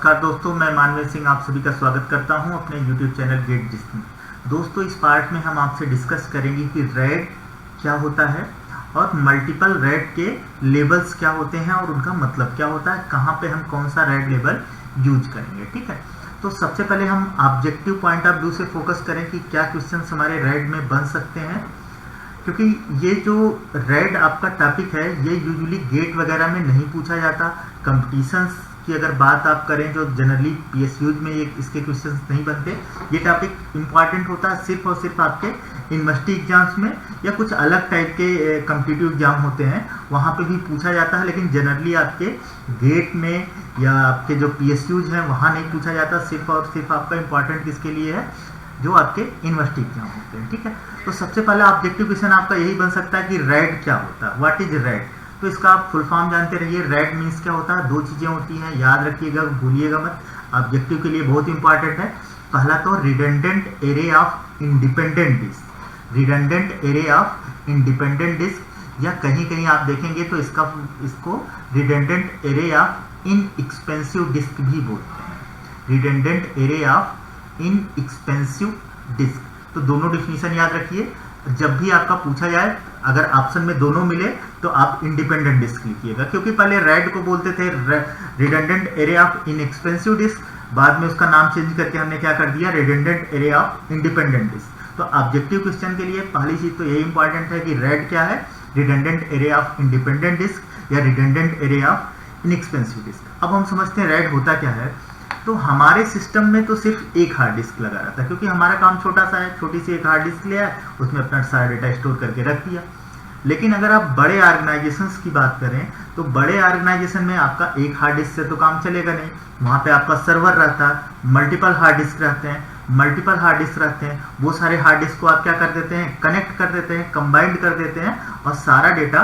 नमस्कार दोस्तों, मैं मानवीय सिंह आप सभी का स्वागत करता हूं अपने YouTube चैनल गेट डिस्क में। दोस्तों, इस पार्ट में हम आपसे डिस्कस करेंगे कि रैड क्या होता है और मल्टीपल रैड के लेबल्स क्या होते हैं और उनका मतलब क्या होता है, कहाँ पे हम कौन सा रैड लेबल यूज करेंगे। ठीक है, तो सबसे पहले हम ऑब्जेक्टिव पॉइंट ऑफ व्यू से फोकस करें कि क्या क्वेश्चन हमारे रैड में बन सकते हैं, क्योंकि ये जो रैड आपका टॉपिक है ये यूजुअली गेट वगैरह में नहीं पूछा जाता। कंपटीशंस की अगर बात आप करें जो जनरली पीएसयूज में ये इसके क्वेश्चंस नहीं बनते। ये टॉपिक इंपॉर्टेंट होता है सिर्फ और सिर्फ आपके यूनिवर्सिटी एग्जाम्स में या कुछ अलग टाइप के कॉम्पिटिटिव एग्जाम होते हैं वहाँ पे भी पूछा जाता है, लेकिन जनरली आपके गेट में या आपके जो पीएसयूज हैं वहाँ नहीं पूछा जाता। सिर्फ और सिर्फ आपका इंपॉर्टेंट किसके लिए है, जो आपके यूनिवर्सिटी एग्जाम होते हैं। ठीक है, तो सबसे पहला ऑब्जेक्टिव क्वेश्चन आपका यही बन सकता है कि रैड क्या होता है, व्हाट इज रैड। तो इसका आप फुल फॉर्म जानते रहिए। रैड मीन्स क्या होता है, दो चीजें होती हैं, याद रखिएगा, भूलिएगा मत। ऑब्जेक्टिव के लिए बहुत इंपॉर्टेंट है। पहला तो redundant array of independent disk, redundant array of independent disk, या कहीं कहीं आप देखेंगे तो इसको redundant array of inexpensive disk भी बोलते हैं, redundant array of inexpensive disk. तो दोनों डिफिनीशन याद रखिए। जब भी आपका पूछा जाए, अगर ऑप्शन में दोनों मिले तो आप इंडिपेंडेंट डिस्क लिखिएगा, क्योंकि पहले रैड को बोलते थे redundant array of inexpensive disk, बाद में उसका नाम चेंज करके हमने क्या कर दिया, redundant array of independent disk. तो ऑब्जेक्टिव क्वेश्चन के लिए पहली चीज तो यही इंपॉर्टेंट है कि रैड क्या है, redundant array of independent disk या redundant array of inexpensive disk. अब हम समझते हैं रैड होता क्या है। तो हमारे सिस्टम में तो सिर्फ एक हार्ड डिस्क लगा रहता है, क्योंकि हमारा काम छोटा सा है, छोटी सी एक हार्ड डिस्क लिया, उसमें अपना सारा डेटा स्टोर करके रख दिया। लेकिन अगर आप बड़े ऑर्गेनाइजेशंस की बात करें तो बड़े ऑर्गेनाइजेशन में आपका एक हार्ड डिस्क से तो काम चलेगा नहीं। वहाँ पे आपका सर्वर रहता है, मल्टीपल हार्ड डिस्क रहते हैं, मल्टीपल हार्ड डिस्क रहते हैं। वो सारे हार्ड डिस्क को आप क्या कर देते हैं, कनेक्ट कर देते हैं, कंबाइंड कर देते हैं और सारा डेटा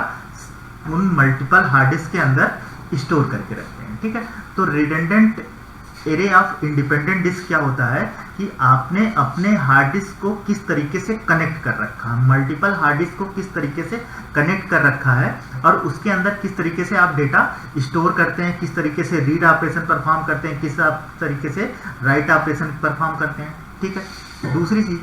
उन मल्टीपल हार्ड डिस्क के अंदर स्टोर करके रखते हैं। ठीक है, तो redundant array of independent disk क्या होता है कि आपने अपने हार्ड डिस्क को किस तरीके से कनेक्ट कर रखा है, मल्टीपल हार्ड डिस्क को किस तरीके से कनेक्ट कर रखा है और उसके अंदर किस तरीके से आप डेटा स्टोर करते हैं, किस तरीके से रीड ऑपरेशन परफॉर्म करते हैं, किस तरीके से राइट ऑपरेशन परफॉर्म करते हैं। ठीक है, दूसरी चीज,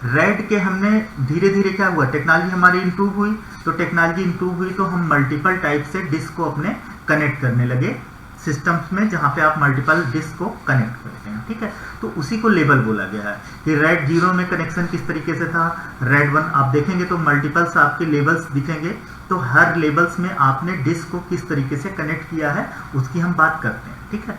रैड के हमने धीरे धीरे क्या हुआ, टेक्नोलॉजी हमारी इंप्रूव हुई, तो टेक्नोलॉजी इंप्रूव हुई तो हम मल्टीपल टाइप से डिस्क को अपने कनेक्ट करने लगे सिस्टम्स में, जहां पे आप मल्टीपल डिस्क को कनेक्ट करते हैं। ठीक है, तो उसी को लेबल बोला गया है कि रैड 0 में कनेक्शन किस तरीके से था, रैड 1 आप देखेंगे तो मल्टीपल्स आपके लेबल्स दिखेंगे, तो हर लेबल्स में आपने डिस्क को किस तरीके से कनेक्ट किया है उसकी हम बात करते हैं। ठीक है,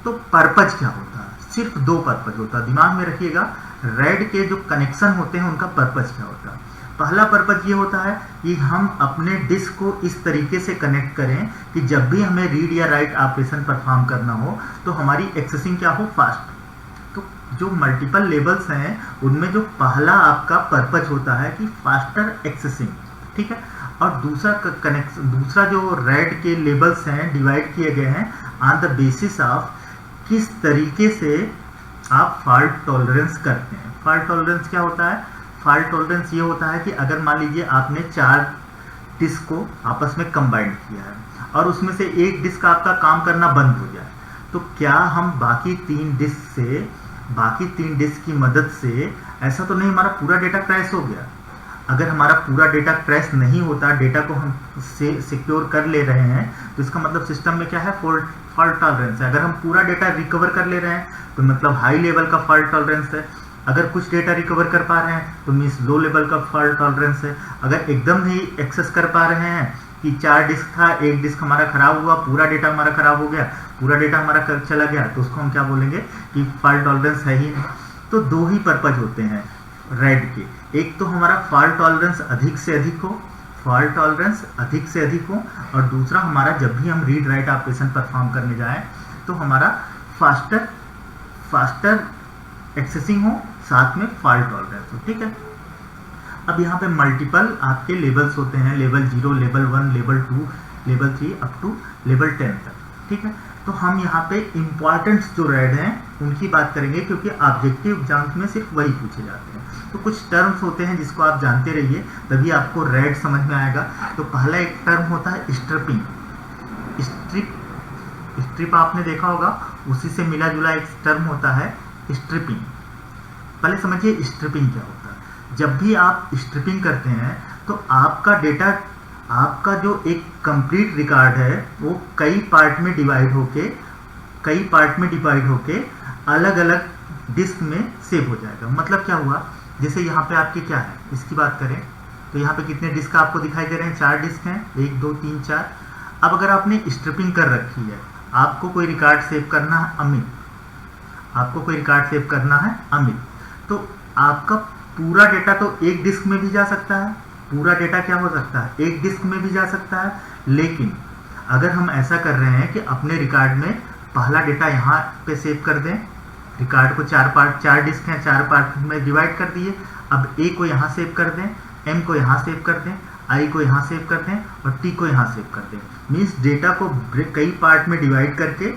तो पर्पज क्या होता है, सिर्फ दो पर्पज होता है, दिमाग में रखिएगा। रैड के जो कनेक्शन होते हैं उनका पर्पज क्या होता है। पहला पर्पज ये होता है कि हम अपने डिस्क को इस तरीके से कनेक्ट करें कि जब भी हमें रीड या राइट ऑपरेशन परफॉर्म करना हो तो हमारी एक्सेसिंग क्या हो, फास्ट। तो जो मल्टीपल लेबल्स हैं उनमें जो पहला आपका पर्पज होता है कि फास्टर एक्सेसिंग। ठीक है, और दूसरा जो रैड के लेबल्स हैं डिवाइड किए गए हैं ऑन द बेसिस ऑफ किस तरीके से आप फॉल्ट टॉलरेंस करते हैं। फॉल्ट टॉलरेंस क्या होता है, फॉल्ट टॉलरेंस ये होता है कि अगर मान लीजिए आपने 4 डिस्क को आपस में कंबाइंड किया है और उसमें से एक डिस्क आपका काम करना बंद हो जाए, तो क्या हम बाकी 3 डिस्क की मदद से, ऐसा तो नहीं हमारा पूरा डेटा क्रैश हो गया। अगर हमारा पूरा डेटा क्रैश नहीं होता, डेटा को हम सिक्योर कर ले रहे हैं, तो इसका मतलब सिस्टम में क्या है, फॉल्ट टॉलरेंस है। अगर हम पूरा डेटा रिकवर कर ले रहे हैं तो मतलब हाई लेवल का फॉल्ट टॉलरेंस है। अगर कुछ डेटा रिकवर कर पा रहे हैं तो मीन्स लो लेवल का फॉल्ट टॉलरेंस है। अगर एकदम नहीं एक्सेस कर पा रहे हैं कि 4 डिस्क था, एक डिस्क हमारा खराब हुआ, पूरा डेटा हमारा खराब हो गया, पूरा डेटा हमारा चला गया, तो उसको हम क्या बोलेंगे कि फॉल्ट टॉलरेंस है ही नहीं। तो दो ही पर्पज होते हैं रैड के, एक तो हमारा फॉल्ट टॉलरेंस अधिक से अधिक हो, फॉल्ट टॉलरेंस अधिक से अधिक हो, और दूसरा हमारा जब भी हम रीड राइट ऑपरेशन परफॉर्म करने जाएं तो हमारा फास्टर एक्सेसिंग हो, साथ में फॉल्ट टॉलरेंस हो। ठीक है, अब यहाँ पे मल्टीपल आपके लेवल्स होते हैं, level 0, level 1, level 2, level 3 up to level 10 तक। ठीक है, तो हम यहाँ पे इंपॉर्टेंट जो रैड हैं उनकी बात करेंगे, क्योंकि ऑब्जेक्टिव एग्जाम्स में सिर्फ वही पूछे जाते हैं। तो कुछ टर्म्स होते हैं जिसको आप जानते रहिए, तभी आपको रैड समझ में आएगा। तो पहला एक टर्म होता है स्ट्रिपिंग। स्ट्रिप आपने देखा होगा, उसी से मिला जुला एक टर्म होता है स्ट्रिपिंग। पहले समझिए स्ट्रिपिंग क्या होता है। जब भी आप स्ट्रिपिंग करते हैं तो आपका डेटा, आपका जो एक कंप्लीट रिकॉर्ड है वो कई पार्ट में डिवाइड होके अलग अलग डिस्क में सेव हो जाएगा। मतलब क्या हुआ, जैसे यहाँ पे आपके क्या है, इसकी बात करें तो यहाँ पे कितने डिस्क आपको दिखाई दे रहे हैं, 4 डिस्क हैं, 1 2 3 4। अब अगर आपने स्ट्रिपिंग कर रखी है, आपको कोई रिकॉर्ड सेव करना है अमित, तो आपका पूरा डेटा तो एक डिस्क में भी जा सकता है, पूरा डेटा क्या हो सकता है, एक डिस्क में भी जा सकता है। लेकिन अगर हम ऐसा कर रहे हैं कि अपने रिकॉर्ड में पहला डेटा यहाँ पे सेव कर दें, रिकॉर्ड को 4 डिस्क हैं, 4 पार्ट में डिवाइड कर दिए, अब ए को यहाँ सेव कर दें, एम को यहाँ सेव कर दें, आई को यहाँ सेव कर दें और टी को यहाँ सेव कर दें। मीन्स डेटा को कई पार्ट में डिवाइड करके,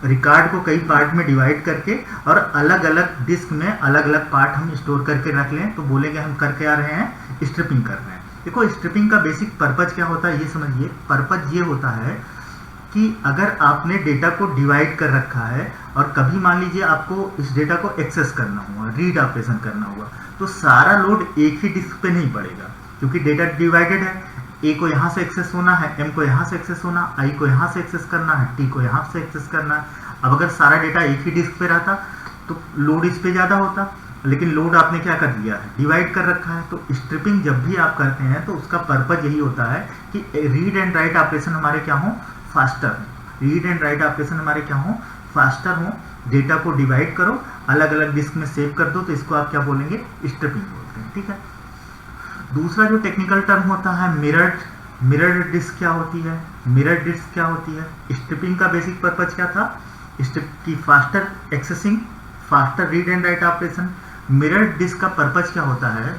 रिकॉर्ड को कई पार्ट में डिवाइड करके और अलग अलग डिस्क में अलग अलग पार्ट हम स्टोर करके रख लें, तो बोलेंगे हम करके आ रहे हैं, स्ट्रिपिंग कर रहे हैं। देखो स्ट्रिपिंग का बेसिक पर्पज क्या होता है ये समझिए। पर्पज ये होता है कि अगर आपने डेटा को डिवाइड कर रखा है और कभी मान लीजिए आपको इस डेटा को एक्सेस करना हुआ, रीड ऑपरेशन करना हुआ, तो सारा लोड एक ही डिस्क पे नहीं पड़ेगा, क्योंकि डेटा डिवाइडेड है। ए को यहाँ से एक्सेस होना है, एम को यहाँ से एक्सेस होना, आई को यहाँ से एक्सेस करना है, टी को यहाँ से एक्सेस करना है। अब अगर सारा डेटा एक ही डिस्क पे रहता तो लोड इस पे ज़्यादा होता, लेकिन लोड आपने क्या कर दिया है, डिवाइड कर रखा है। तो स्ट्रिपिंग जब भी आप करते हैं तो उसका पर्पज यही होता है कि रीड एंड राइट ऑपरेशन हमारे क्या हो, फास्टर हो, डेटा को डिवाइड करो, अलग अलग डिस्क में सेव कर दो, तो इसको आप क्या बोलेंगे, स्ट्रिपिंग बोलते हैं। ठीक है। दूसरा जो टेक्निकल टर्म होता है मिरर्ड डिस्क क्या होती है। स्ट्रिपिंग का बेसिक पर्पज क्या था, स्ट्रिप की faster accessing, faster read and write operation. Mirrored disk का पर्पज क्या होता है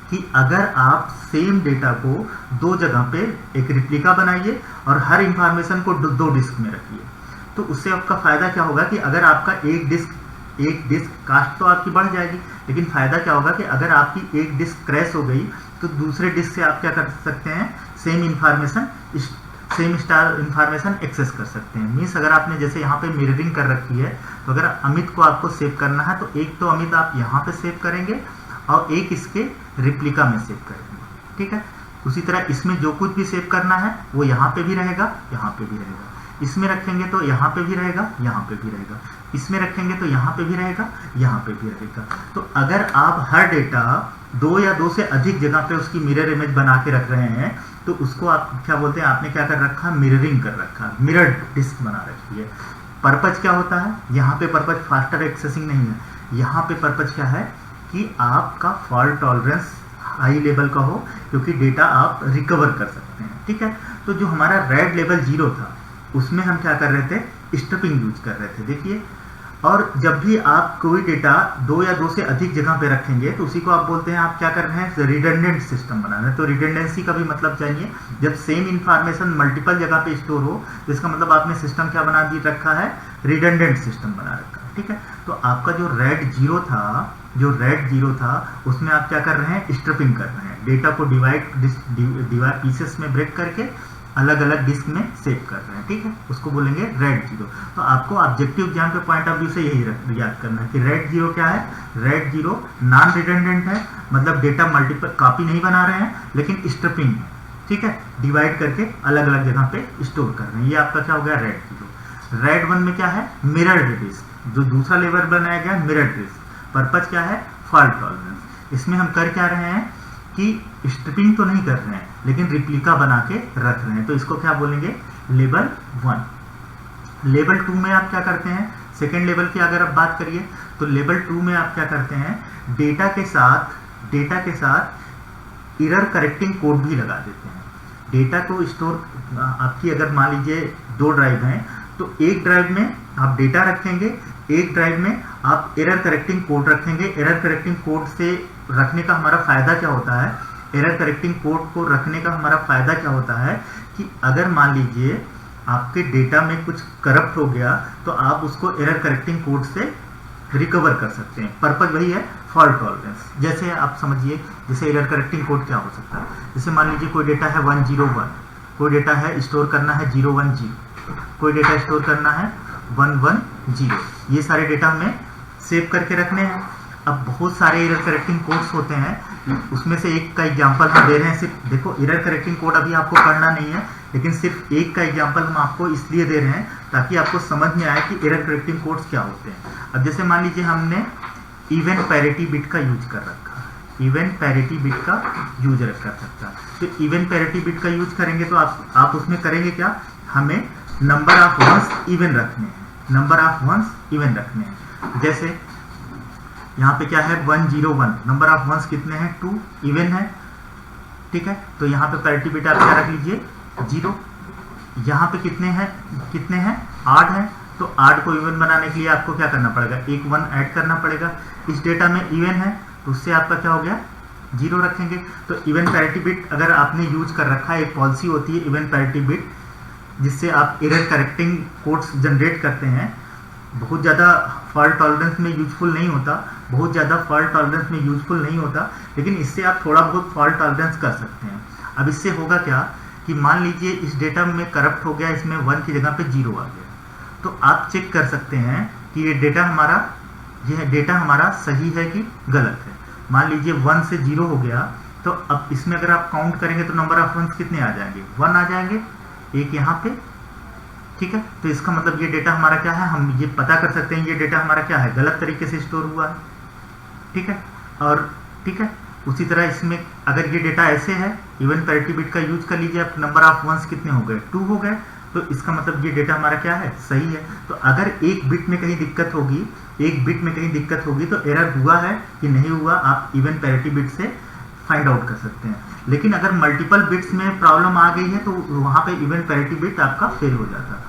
कि अगर आप सेम डेटा को 2 जगह पे एक रिप्लिका बनाइए और हर इंफॉर्मेशन को 2 डिस्क में रखिए, तो उससे आपका फायदा क्या होगा कि अगर आपका एक डिस्क कास्ट तो आपकी बढ़ जाएगी, लेकिन फायदा क्या होगा कि अगर आपकी एक डिस्क क्रैश हो गई तो दूसरे डिस्क से आप क्या कर सकते हैं, सेम स्टार इंफॉर्मेशन एक्सेस कर सकते हैं। मीन्स अगर आपने जैसे यहाँ पे मिररिंग कर रखी है, तो अगर अमित को आपको सेव करना है तो एक तो अमित आप यहाँ पे सेव करेंगे और एक इसके रिप्लिका में सेव करेंगे। ठीक है। उसी तरह इसमें जो कुछ भी सेव करना है वो यहाँ पे भी रहेगा, यहाँ पे भी रहेगा, इसमें रखेंगे तो यहाँ पे भी रहेगा, यहाँ पे भी रहेगा, इसमें रखेंगे तो यहाँ पे भी रहेगा, यहाँ पे भी रहेगा। तो अगर आप हर डेटा 2 या 2 से अधिक जगह पे उसकी मिरर इमेज बना के रख रहे हैं, तो उसको आप क्या बोलते हैं, आपने क्या कर रखा, मिररिंग कर रखा, मिरर डिस्क बना रखी है। पर्पज क्या होता है, यहाँ पे पर्पज फास्टर एक्सेसिंग नहीं है, यहाँ पे पर्पज क्या है कि आपका फॉल्ट टॉलरेंस हाई लेवल का हो, क्योंकि डेटा आप रिकवर कर सकते हैं। ठीक है। तो जो हमारा रेड लेवल 0 था उसमें हम क्या कर रहे थे, स्ट्रिपिंग यूज कर रहे थे। देखिए, और जब भी आप कोई डेटा 2 या 2 से अधिक जगह पे रखेंगे तो उसी को आप बोलते हैं, आप क्या कर रहे हैं, रिडंडेंट सिस्टम बना रहे हैं। तो रिडंडेंसी का भी मतलब चाहिए, जब सेम इंफॉर्मेशन मल्टीपल जगह पे स्टोर हो तो इसका मतलब आपने सिस्टम क्या बना दी रखा है, रिडंडेंट सिस्टम बना रखा है। ठीक है। तो आपका जो रेड जीरो था उसमें आप क्या कर रहे हैं, स्ट्रिपिंग कर रहे हैं, डेटा को डिवाइड पीसेस में ब्रेक करके अलग अलग डिस्क में सेव कर रहे हैं। ठीक है। उसको बोलेंगे रेड जीरो। तो आपको ऑब्जेक्टिव एग्जाम के पॉइंट ऑफ व्यू से यही याद करना है कि रेड जीरो क्या है, रेड जीरो नॉन रिडंडेंट है, मतलब डेटा मल्टीपल कॉपी नहीं बना रहे हैं, लेकिन स्ट्रिपिंग है। ठीक है। डिवाइड करके अलग अलग जगह पे स्टोर कर रहे हैं। ये आपका क्या हो गया, रेड जीरो। रेड 1 में क्या है, मिरर्ड डिस्क, जो दूसरा लेवल बनाया गया मिरर्ड डिस्क। पर्पज क्या है, फॉल्ट टॉलरेंस। इसमें हम कर क्या रहे हैं कि स्ट्रिपिंग तो नहीं कर रहे हैं, लेकिन रिप्लिका बना के रख रहे हैं, तो इसको क्या बोलेंगे, लेवल 1। लेवल 2 में आप क्या करते हैं, सेकेंड लेवल की अगर आप बात करिए तो लेवल 2 में आप क्या करते हैं, डेटा के साथ एरर करेक्टिंग कोड भी लगा देते हैं। डेटा को स्टोर, आपकी अगर मान लीजिए 2 ड्राइव हैं, तो एक ड्राइव में आप डेटा रखेंगे, एक ड्राइव में आप एरर करेक्टिंग कोड रखेंगे। एरर करेक्टिंग कोड से रखने का हमारा फायदा क्या होता है, एरर करेक्टिंग कोड को रखने का हमारा फायदा क्या होता है कि अगर मान लीजिए आपके डेटा में कुछ करप्ट हो गया तो आप उसको एरर करेक्टिंग कोड से रिकवर कर सकते हैं। पर्पज वही है, फॉल्ट टॉलरेंस। जैसे आप समझिए, जैसे एरर करेक्टिंग कोड क्या हो सकता है, जैसे मान लीजिए कोई डेटा है 101, कोई डेटा है स्टोर करना है 010, कोई डेटा स्टोर करना है 110, ये सारे डेटा हमें सेव करके रखने हैं। अब बहुत सारे एरर करेक्टिंग कोड्स होते हैं, उसमें से एक का एग्जांपल हम दे रहे हैं। सिर्फ देखो, एरर करेक्टिंग कोड अभी आपको पढ़ना नहीं है, लेकिन सिर्फ एक का एग्जांपल हम आपको इसलिए दे रहे हैं ताकि आपको समझ में आए कि एरर करेक्टिंग कोड्स क्या होते हैं। अब जैसे मान लीजिए हमने इवन पैरिटी बिट का यूज कर रखा है, इवन पैरिटी बिट का यूज कर सकता है। तो इवन पैरिटी बिट का यूज करेंगे तो आप उसमें करेंगे क्या, हमें नंबर ऑफ वंस इवन रखने हैं, नंबर ऑफ वंस इवन रखने हैं। जैसे यहाँ पे क्या है 101, नंबर ऑफ वंस कितने हैं 2, इवन है, ठीक है। तो यहाँ पे पैरिटी बिट आप क्या रख लीजिए 0। यहाँ पे कितने हैं 8 है, तो 8 को इवन बनाने के लिए आपको क्या करना पड़ेगा, एक 1 ऐड करना पड़ेगा। इस डेटा में इवन है तो उससे आपका क्या हो गया 0 रखेंगे। तो इवन पैरिटी बिट अगर आपने यूज कर रखा है, एक पॉलिसी होती है इवन पैरिटी बिट, जिससे आप एरर करेक्टिंग कोड्स जनरेट करते हैं। बहुत ज़्यादा फॉल्ट टॉलरेंस में यूजफुल नहीं होता, बहुत ज़्यादा फॉल्ट टॉलरेंस में यूजफुल नहीं होता, लेकिन इससे आप थोड़ा बहुत फॉल्ट टॉलरेंस कर सकते हैं। अब इससे होगा क्या कि मान लीजिए इस डेटा में करप्ट हो गया, इसमें 1 की जगह पे 0 आ गया, तो आप चेक कर सकते हैं कि ये डेटा हमारा सही है कि गलत है। मान लीजिए 1 से 0 हो गया, तो अब इसमें अगर आप काउंट करेंगे तो नंबर ऑफ वंस कितने आ जाएंगे, 1 आ जाएंगे, एक यहाँ पे, ठीक है। तो इसका मतलब ये डेटा हमारा क्या है, हम ये पता कर सकते हैं ये डेटा हमारा क्या है, गलत तरीके से स्टोर हुआ है, ठीक है। और ठीक है, उसी तरह इसमें अगर ये डेटा ऐसे है, इवन पैरिटी बिट का यूज कर लीजिए, अब नंबर ऑफ वंस कितने हो गए 2 हो गए, तो इसका मतलब ये डेटा हमारा क्या है, सही है। तो अगर एक बिट में कहीं दिक्कत होगी तो एरर हुआ है कि नहीं हुआ, आप इवन पैरिटी बिट से फाइंड आउट कर सकते हैं। लेकिन अगर मल्टीपल बिट्स में प्रॉब्लम आ गई है तो वहां पे इवन पैरिटी बिट आपका फेल हो जाता है।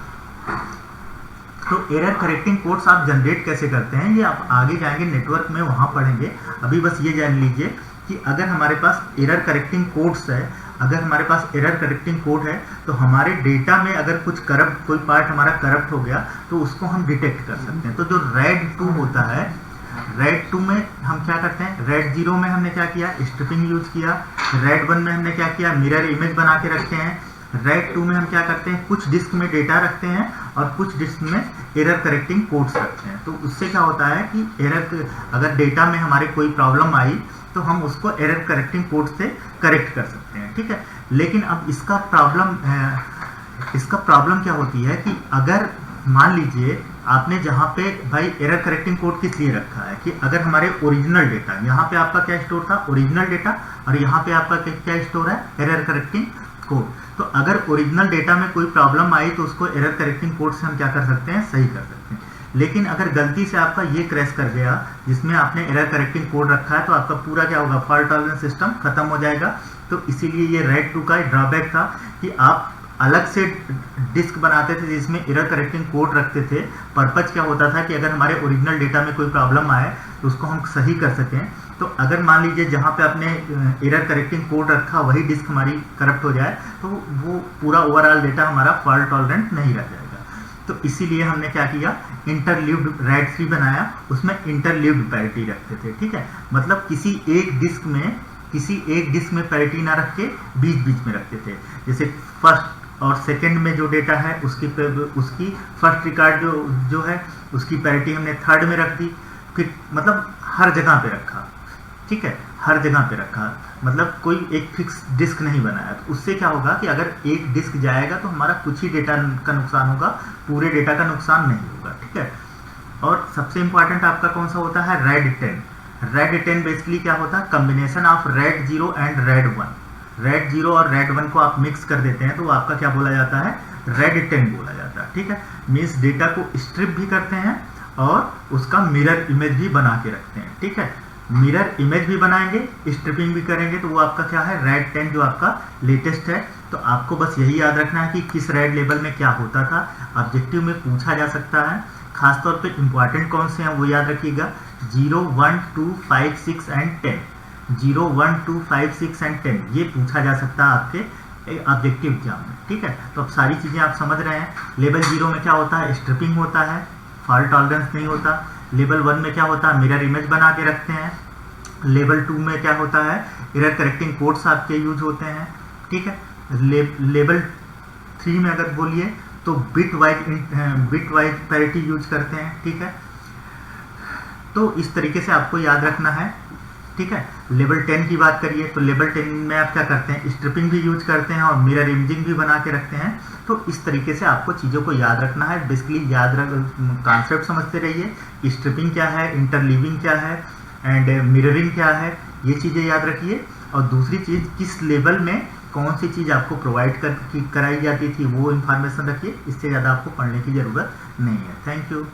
तो एरर करेक्टिंग कोड्स आप जनरेट कैसे करते हैं, ये आप आगे जाएंगे नेटवर्क में, वहां पढ़ेंगे। अभी बस ये जान लीजिए कि अगर हमारे पास एरर करेक्टिंग कोड्स है, अगर हमारे पास एरर करेक्टिंग कोड है, तो हमारे डेटा में अगर कोई पार्ट हमारा करप्ट हो गया तो उसको हम डिटेक्ट कर सकते हैं। तो जो रेड 2 होता है, रेड 2 में हम क्या करते हैं, रेड 0 में हमने क्या किया, स्ट्रिपिंग यूज किया। रेड 1 में हमने क्या किया, मिरर इमेज बना के रखते हैं। रेड 2 में हम क्या करते हैं, कुछ डिस्क में डेटा रखते हैं और कुछ डिस्क में एरर करेक्टिंग कोड्स रखते हैं। तो उससे क्या होता है कि अगर डेटा में हमारे कोई प्रॉब्लम आई तो हम उसको एरर करेक्टिंग कोड से करेक्ट कर सकते हैं, ठीक है। लेकिन अब इसका प्रॉब्लम क्या होती है कि अगर मान लीजिए आपने जहाँ पे भाई एरर करेक्टिंग कोड किस लिए रखा है कि अगर हमारे ओरिजिनल डेटा, यहाँ पे आपका क्या स्टोर था, ओरिजिनल डेटा, और यहाँ पे आपका क्या स्टोर है, एरर करेक्टिंग कोड। तो अगर ओरिजिनल डेटा में कोई प्रॉब्लम आई तो उसको एरर करेक्टिंग कोड से हम क्या कर सकते हैं, सही कर सकते हैं। लेकिन अगर गलती से आपका ये क्रैश कर गया जिसमें आपने एरर करेक्टिंग कोड रखा है, तो आपका पूरा क्या होगा, फॉल्ट टॉलरेंस सिस्टम खत्म हो जाएगा। तो इसीलिए ये रेड 2 का ड्रॉबैक था कि आप अलग से डिस्क बनाते थे जिसमें एरर करेक्टिंग कोड रखते थे। पर्पज क्या होता था कि अगर हमारे ओरिजिनल डेटा में कोई प्रॉब्लम आए तो उसको हम सही कर सकें। तो अगर मान लीजिए जहाँ पे आपने एरर करेक्टिंग कोड रखा वही डिस्क हमारी करप्ट हो जाए तो वो पूरा ओवरऑल डेटा हमारा फॉल्ट टॉलरेंट नहीं रह जाएगा। तो इसीलिए हमने क्या किया, इंटरलीव्ड रेड 3 बनाया, उसमें इंटरलीव्ड पैरिटी रखते थे, ठीक है। मतलब किसी एक डिस्क में पैरिटी ना रख के बीच बीच में रखते थे। जैसे फर्स्ट और सेकंड में जो डेटा है उसकी फर्स्ट रिकॉर्ड जो है उसकी पैरिटी हमने थर्ड में रख दी, फिर मतलब हर जगह पे रखा, ठीक है, हर जगह पे रखा, मतलब कोई एक फिक्स डिस्क नहीं बनाया। तो उससे क्या होगा कि अगर एक डिस्क जाएगा तो हमारा कुछ ही डेटा का नुकसान होगा, पूरे डेटा का नुकसान नहीं होगा, ठीक है। और सबसे इंपॉर्टेंट आपका कौन सा होता है, रेड 10। रेड 10 बेसिकली क्या होता है, combination of red 0 and red 1। Red 0 और रेड 1 को आप मिक्स कर देते हैं तो आपका क्या बोला जाता है, रेड 10 बोला जाता है, ठीक है। मीन्स डेटा को स्ट्रिप भी करते हैं और उसका मिरर इमेज भी बना के रखते हैं, ठीक है। मिरर इमेज भी बनाएंगे, स्ट्रिपिंग भी करेंगे, तो वो आपका क्या है, रेड 10 जो आपका लेटेस्ट है। तो आपको बस यही याद रखना है कि किस रेड लेवल में क्या होता था। ऑब्जेक्टिव में पूछा जा सकता है, खासतौर पे इंपॉर्टेंट कौन से हैं वो याद रखिएगा, 0, 1, 2, 5, 6 एंड 10। 0, 1, 2, 5, 6 एंड 10 ये पूछा जा सकता है आपके ऑब्जेक्टिव एग्जाम में, ठीक है। तो अब सारी चीज़ें आप समझ रहे हैं। लेवल 0 में क्या होता है, स्ट्रिपिंग होता है, फॉल्ट टॉलरेंस नहीं होता। लेवल 1 में क्या होता है, मिरर इमेज बना के रखते हैं। लेवल 2 में क्या होता है, एरर करेक्टिंग कोड्स आपके यूज होते हैं, ठीक है। लेवल 3 में अगर बोलिए तो बिट वाइज पैरिटी यूज करते हैं, ठीक है। तो इस तरीके से आपको याद रखना है, ठीक है। लेवल 10 की बात करिए तो लेवल 10 में आप क्या करते हैं, स्ट्रिपिंग भी यूज करते हैं और मिरर इमेजिंग भी बना के रखते हैं। तो इस तरीके से आपको चीज़ों को याद रखना है। बेसिकली याद रख, कॉन्सेप्ट समझते रहिए कि स्ट्रिपिंग क्या है, इंटरलीविंग क्या है एंड मिररिंग क्या है, ये चीज़ें याद रखिए। और दूसरी चीज़, किस लेवल में कौन सी चीज़ आपको प्रोवाइड कराई जाती थी वो इन्फॉर्मेशन रखिए। इससे ज़्यादा आपको पढ़ने की ज़रूरत नहीं है। Thank you.